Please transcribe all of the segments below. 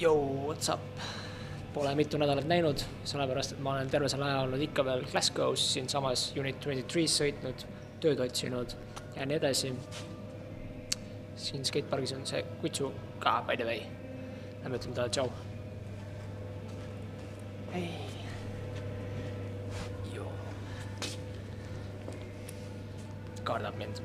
Yo, what's up? Pole mitu nädalat näinud, sellepärast, et ma olen terve selle aja olnud ikka veel Glasgow's, siin samas Unit 23 sõitnud, tööd otsinud ja nii edasi. Siin skatepargis on see kutsu ka, by the way. Lähme ütleme talle tšau. Hei. Joo. Kaardab mind.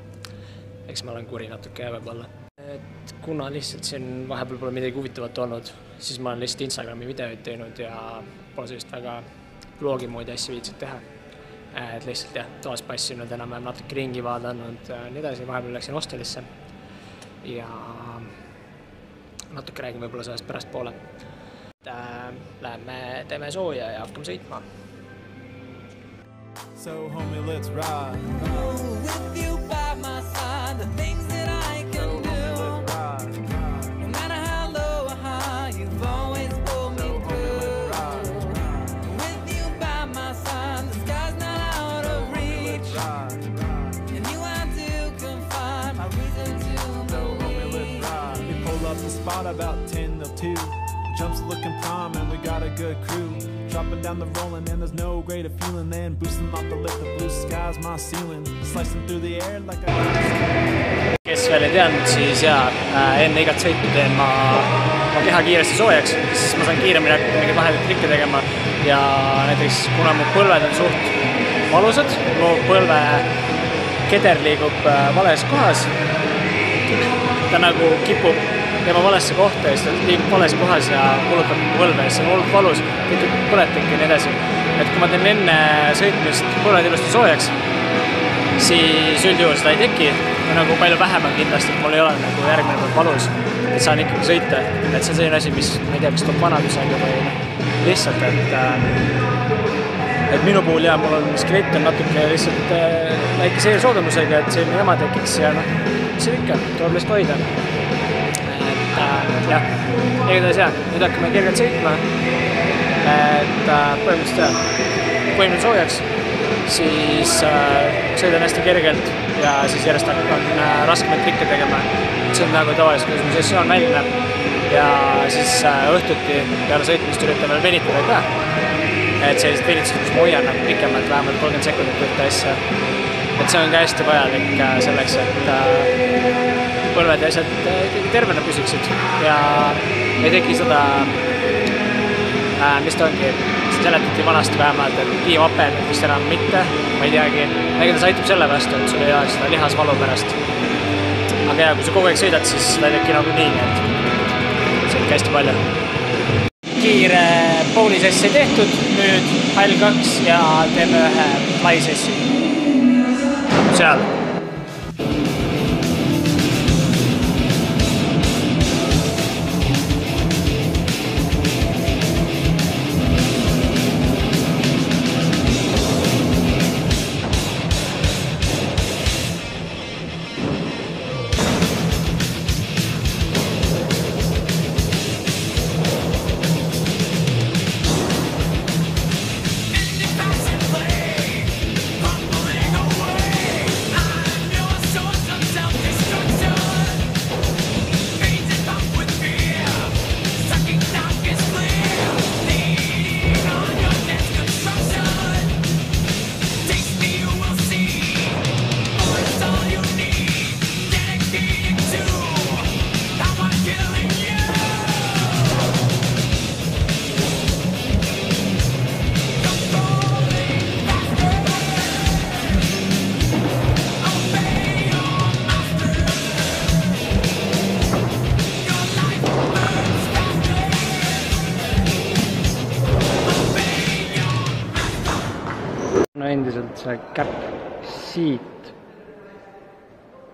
Eks ma olen kuri natuke võib-olla. Et kuna lihtsalt siin vahepeal pole midagi huvitavat olnud, siis ma olen lihtsalt Instagrami videoid teinud ja pole sellist väga blogi moodi asja viitsid teha. Et lihtsalt jah, toas passinud enam-vähem natuke ringi vaadanud nii edasi, vahepeal läksin hostelisse ja natuke räägin võib-olla sellest pärast poole. Läheme teeme sooja ja hakkame sõitma. So homie, let's ride. With you by my side, the things that I can do. No matter how low or high, you've always pulled me through. With you by my side, the sky's not out of reach. And you I do confide my reason to believe. We pull up the spot about 10 till 2. Jumps looking prime and we got a good crew. Dropping down the rolling and there's no greater feeling than boosting off the lip, the blue sky's my ceiling. Slicing through the air like a... Kes veel ei teadnud, siis enne igat sõitu teen ma keha kiiresti soojaks, siis ma saan kiiremini hakata mingeid vahepeal trikke tegema. Ja näiteks kuna mu põlved on suht valusad, mu põlve keder liigub vales kohas, ta nagu kipub tema valesse kohta ja siis ta liigub vales kohas ja kulutab põlve ja see on olnud valus, tekib põletik ja nii edasi. Et kui ma teen enne sõitmist põlved ilusti soojaks, siis üldjuhul seda ei teki ja nagu palju vähem on kindlasti, et mul ei ole nagu järgmine päev valus, et saan ikkagi sõita. Et see on selline asi, mis ma ei tea, kas tuleb vanadusega või lihtsalt, et minu puhul ja mul on skelett on natuke lihtsalt väike seersoodumusega, et selline jama tekiks ja see on ikka, tuleb lihtsalt hoida. Jah, igatahes jah, nüüd hakkame kergelt sõitma, et põhimõtteliselt soojaks, siis sõidan hästi kergelt ja siis järjest hakkan raskemaid trikke tegema. See on nagu tavaliselt, kuidas mu sessioon välja näeb ja siis õhtuti peale sõitmist üritan veel venitada ka. Et sellised venitused, kus ma hoian nagu pikemalt, vähemalt 30 sekundit ühte asja. Et see on ka hästi vajalik selleks, et põlved ja asjad ikkagi tervena püsiksid ja ei teki seda, mis ta ongi, seletati vanasti vähemalt, et piimapen, vist enam mitte, ma ei teagi, ta aitab selle vastu, et sul ei ole seda lihasvalu pärast. Aga ja, kui sa kogu aeg sõidad, siis seda ei teki nagu nii, et see on hästi palju. Kiire bowlisessi tehtud, nüüd hall 2 ja teeme ühe laisessi seal. Endiselt see käpp siit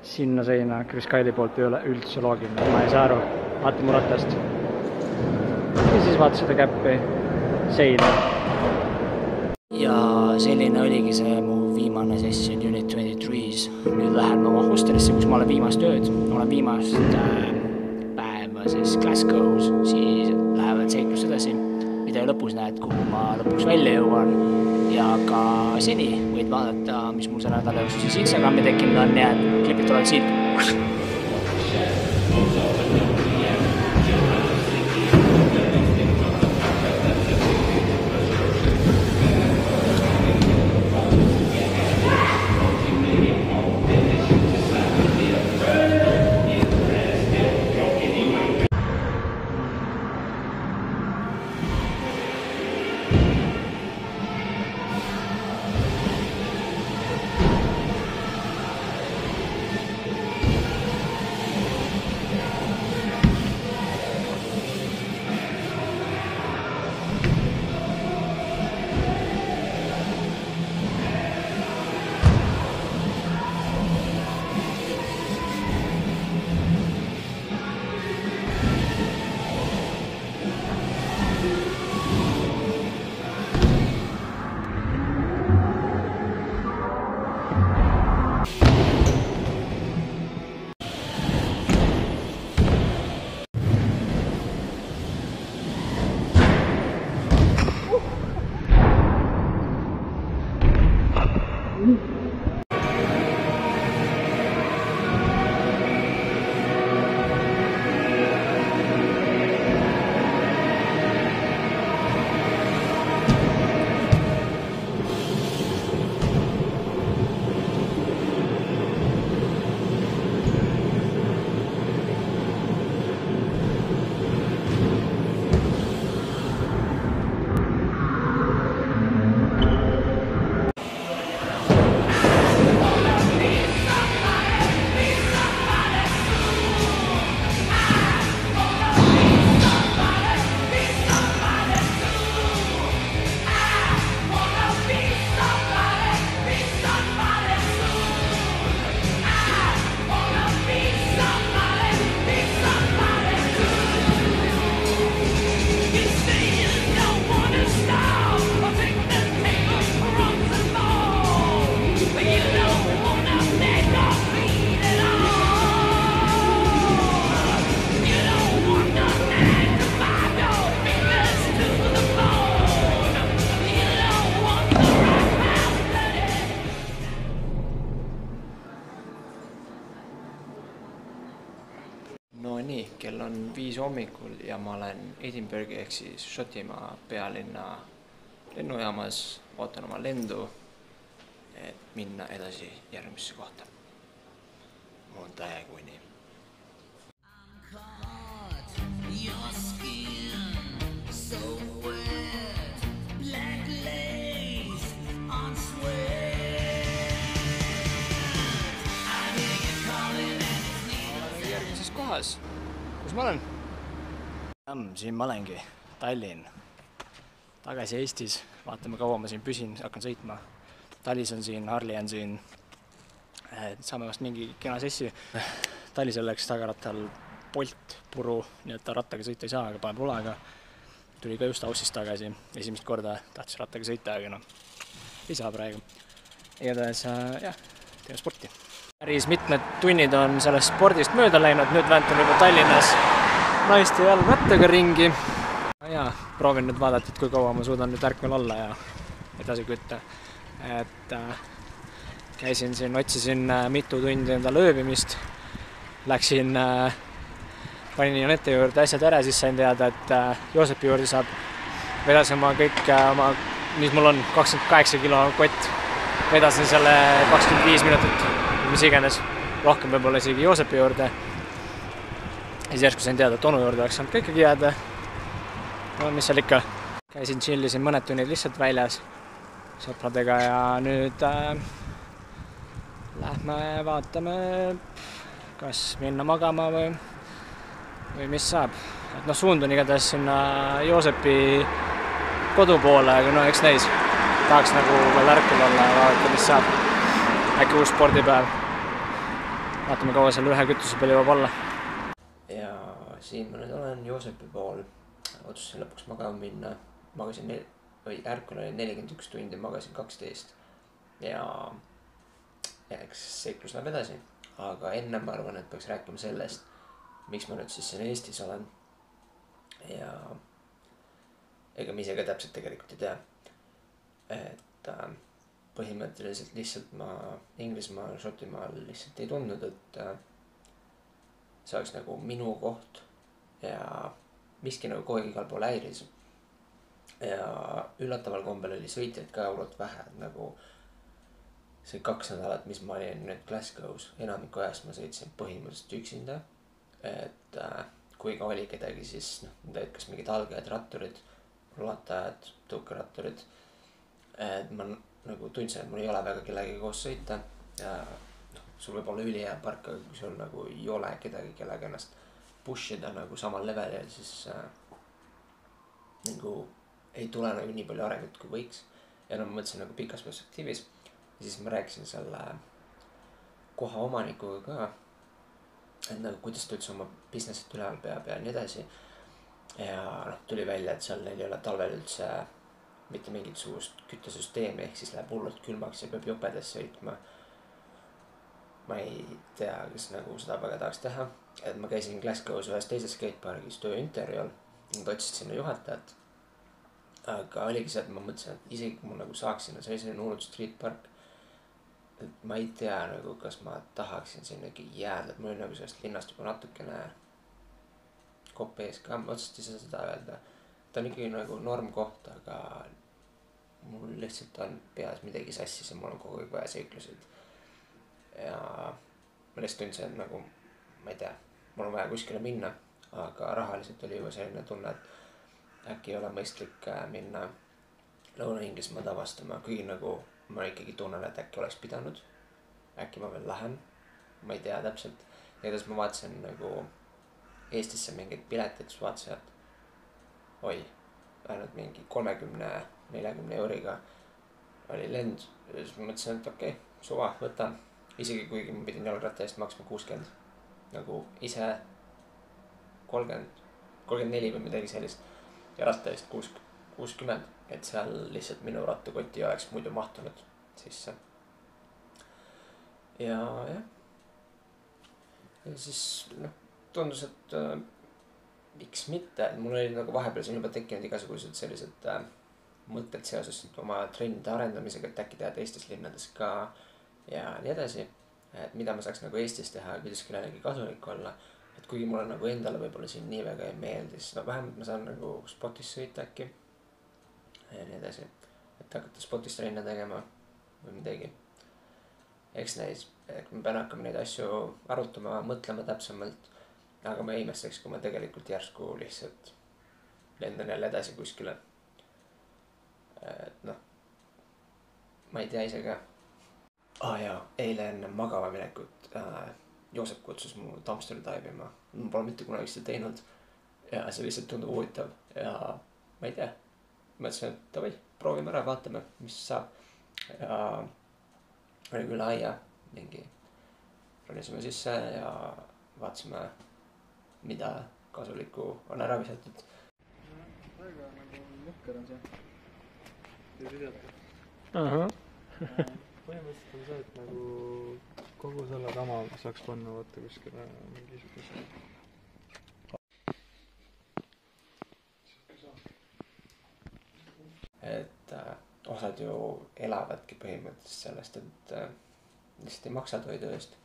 sinna seina Chris Kyle'i poolt ei ole üldse loogiline, ma ei saa aru, vaata mu ratast ja siis vaata seda käppi seina ja selline oligi see mu viimane session Unit 23's. Nüüd lähen oma hostelisse, kus ma olen viimast ööd, ma olen viimast päeva siis Glasgow's, siis lähevad seiklus edasi, video lõpus näed, kuhu ma lõpuks välja jõuan ja ka seni võid vaadata, mis mul selle nädala jooksul siis Instagrami tekkinud on ja klipid tulevad siit. hommikul ja ma olen Edinburghi ehk siis Šotimaa pealinna lennujaamas, ootan oma lendu, et minna edasi järgmisse kohta. Mul on täiega uni. Your skin so wet, black lace on sweat. I hear you calling and it's needle. Olen järgmises kohas. Kus ma olen? Siin ma olengi. Tallinn. Tagasi Eestis. Vaatame, kaua ma siin püsin, hakkan sõitma. Talis on siin, Harli on siin. Saame vast mingi kena sessi. Talisel läks tagarattal Bolt puru, nii et ta rattaga sõita ei saa, aga paneb ulaga. Tuli ka just Aussist tagasi. Esimest korda tahtis rattaga sõita, aga ei saa praegu. Igatahes, teeme sporti. Päris mitmed tunnid on sellest spordist mööda läinud, nüüd vääntan juba Tallinnas naiste jalgrattaga ringi. Ja proovin nüüd vaadata, et kui kaua ma suudan nüüd ärkvel olla ja edasi kütta. Et käisin siin, otsisin mitu tundi enda lööbimist. Läksin, panin Janette juurde asjad ära, siis sain teada, et Joosepi juurde saab vedasin ma kõik mis mul on 28 kilo kott. Vedasin selle 25 minutit, mis iganes, rohkem võib-olla isegi Joosepi juurde. Ja siis järsku sain teada, et onu juurde oleks saanud ka ikkagi jääda. No, mis seal ikka. Käisin chillisin mõned tunnid lihtsalt väljas sõpradega ja nüüd lähme vaatame, kas minna magama või mis saab. Et suundun igatahes sinna Joosepi kodu poole, aga eks näis. Tahaks nagu veel ärkel olla ja vaadata, mis saab. Äkki uus spordipäev. Vaatame, kaua seal ühe kütuse peal jõuab olla. Ja siin ma nüüd olen Joosepi pool. Otsusin lõpuks magama minna. Magasin ärkul oli 41 tundi, magasin 12. Ja eks seiklus läheb edasi. Aga enne ma arvan, et peaks rääkima sellest, miks ma nüüd siis siin Eestis olen. Ja ega ma ise ka täpselt tegelikult ei tea. Et põhimõtteliselt lihtsalt ma Inglismaal, Šotimaal lihtsalt ei tundnud, et see oleks nagu minu koht ja miski nagu kogu aeg igal pool häiris. Ja üllataval kombel oli sõitjaid ka eurot vähe, nagu see 2 nädalat, mis ma olin nüüd Glasgow's, enamiku ajast ma sõitsin põhimõtteliselt üksinda. Et kui ka oli kedagi, siis kas mingid algajad, ratturid, rulatajad, tõukeratturid. Et ma nagu tundsin, et mul ei ole väga kellegi koos sõita. Ja sul võib olla ülihea park, aga kui sul nagu ei ole kedagi, kellega ennast pushida nagu samal levelil, siis nagu ei tule nagu nii palju arengut kui võiks. Ja ma mõtlesin nagu pikas perspektiivis. Ja siis ma rääkisin selle koha omanikuga ka, et nagu kuidas ta üldse oma businessit üleval peab ja nii edasi. Ja tuli välja, et seal neil ei ole talvel üldse mitte mingit suust küttesüsteemi, ehk siis läheb hullult külmaks ja peab jopedes sõitma. Ma ei tea, kes nagu seda väga tahaks teha. Et ma käisin Glasgow's ühes teises skatepargis tööintervjuul. Nad otsisid sinna juhatajat. Aga oligi see, et ma mõtlesin, et isegi kui ma nagu saaks sinna, see oli selline hullult street park. Et ma ei tea, nagu, kas ma tahaksin sinnagi jääda. Et ma olin nagu sellest linnast juba natukene kopp ees ka. Ma otseselt ei saa seda öelda. Ta on ikkagi nagu normkoht, aga mul lihtsalt on peas midagi sassis ja mul on kogu aeg vaja seiklusid. Ja ma lihtsalt tundsin, et nagu, ma ei tea, mul on vaja kuskile minna, aga rahaliselt oli juba selline tunne, et äkki ei ole mõistlik minna Lõuna-Inglismaad avastama, kuigi nagu ma ikkagi tunnen, et äkki oleks pidanud, äkki ma veel lähen, ma ei tea täpselt. Ja edasi ma vaatasin nagu Eestisse mingid piletid, siis vaatasin, et oi, vähemalt mingi 30-40 euriga oli lend. Ja siis ma mõtlesin, et okei, suva, võtan. Isegi kuigi ma pidin jalgratta eest maksma 60, nagu ise 30, 34 või midagi sellist ja ratta eest 60, et seal lihtsalt minu rattakoti oleks muidu mahtunud sisse. Ja siis tundus, et miks mitte, mul oli nagu vahepeal siin juba tekkinud igasugused sellised mõtted seoses oma trendide arendamisega, et äkki teha teistes linnades ka ja nii edasi, et mida ma saaks nagu Eestis teha ja kuidas kellelegi kasulik olla. et kuigi mulle nagu endale võib-olla siin nii väga ei meeldi, siis no vähemalt ma saan nagu spotis sõita äkki. Ja nii edasi, et hakata spotis trenne tegema või midagi. Eks näis, et ma pean hakkama neid asju arutama, mõtlema täpsemalt. Aga ma ei imestaks, kui ma tegelikult järsku lihtsalt lendan jälle edasi kuskile. Et noh, ma ei tea ise ka. Jaa, eile enne magama minekut Joosep kutsus mu dumpster divima. Ma pole mitte kunagi seda teinud ja see lihtsalt tundub huvitav ja ma ei tea. Mõtlesin, et davai, proovime ära, vaatame, mis saab. Ja oli küll aia mingi. Ronisime sisse ja vaatasime, mida kasulikku on ära visatud. Väga nagu jõhker on see. Te teate. Põhimõtteliselt on see, et nagu kogu selle kama saaks panna vaata kuskile mingisuguse. Et osad ju elavadki põhimõtteliselt sellest, et lihtsalt ei maksa toidu eest.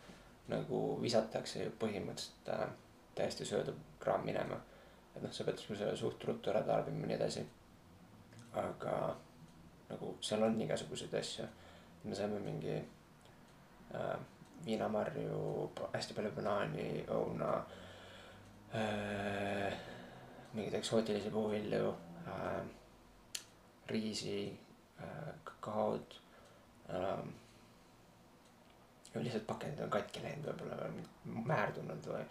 Nagu visatakse ju põhimõtteliselt täiesti söödab kraam minema. Et noh, sa pead selle suht ruttu ära tarbima ja nii edasi. Aga nagu seal on igasuguseid asju. Me saime mingi viinamarju, hästi palju banaani, õuna, mingid eksootilisi puuvilju, riisi, kakaod. Lihtsalt pakendid on katki läinud võib-olla määrdunud või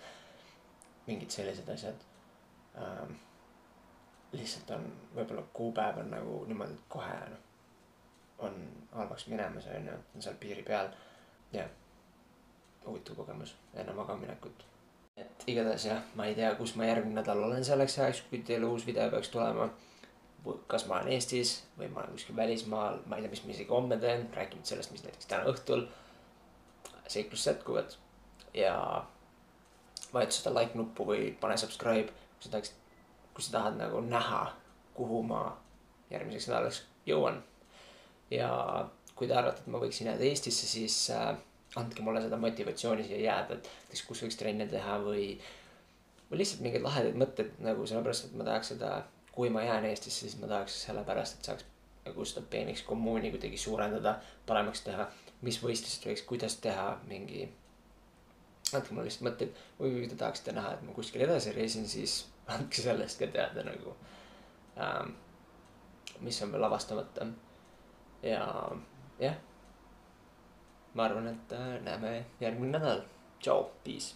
mingid sellised asjad. Lihtsalt on võib-olla kuupäev on nagu niimoodi, et kohe on halvaks minemas ja on seal piiri peal. Ja huvitav kogemus enne magaminekut. Et igatahes jah, ma ei tea, kus ma järgmine nädal olen selleks ajaks, kui teil uus video peaks tulema. Kas ma olen Eestis või ma olen kuskil välismaal, ma ei tea, mis ma isegi homme teen, räägime sellest, mis näiteks täna õhtul. Seiklus jätkuvad ja vajuta seda like nuppu või pane subscribe, kui sa tahad nagu näha, kuhu ma järgmiseks nädalaks jõuan. Ja kui te arvate, et ma võiksin jääda Eestisse, siis andke mulle seda motivatsiooni siia jääda, et kus võiks trenne teha või lihtsalt mingeid lahedaid mõtteid nagu sellepärast, et ma tahaks seda, kui ma jään Eestisse, siis ma tahaks sellepärast, et saaks nagu seda peeniks kommuuni kuidagi suurendada, paremaks teha, mis võistlused võiks, kuidas teha mingi. Andke mulle lihtsalt mõtteid, või kui te tahaksite näha, et ma kuskil edasi reisin, siis andke sellest ka teada nagu, mis on veel avastamata. Ja jah, ma arvan, et näeme järgmine nädal. Tšau, peace.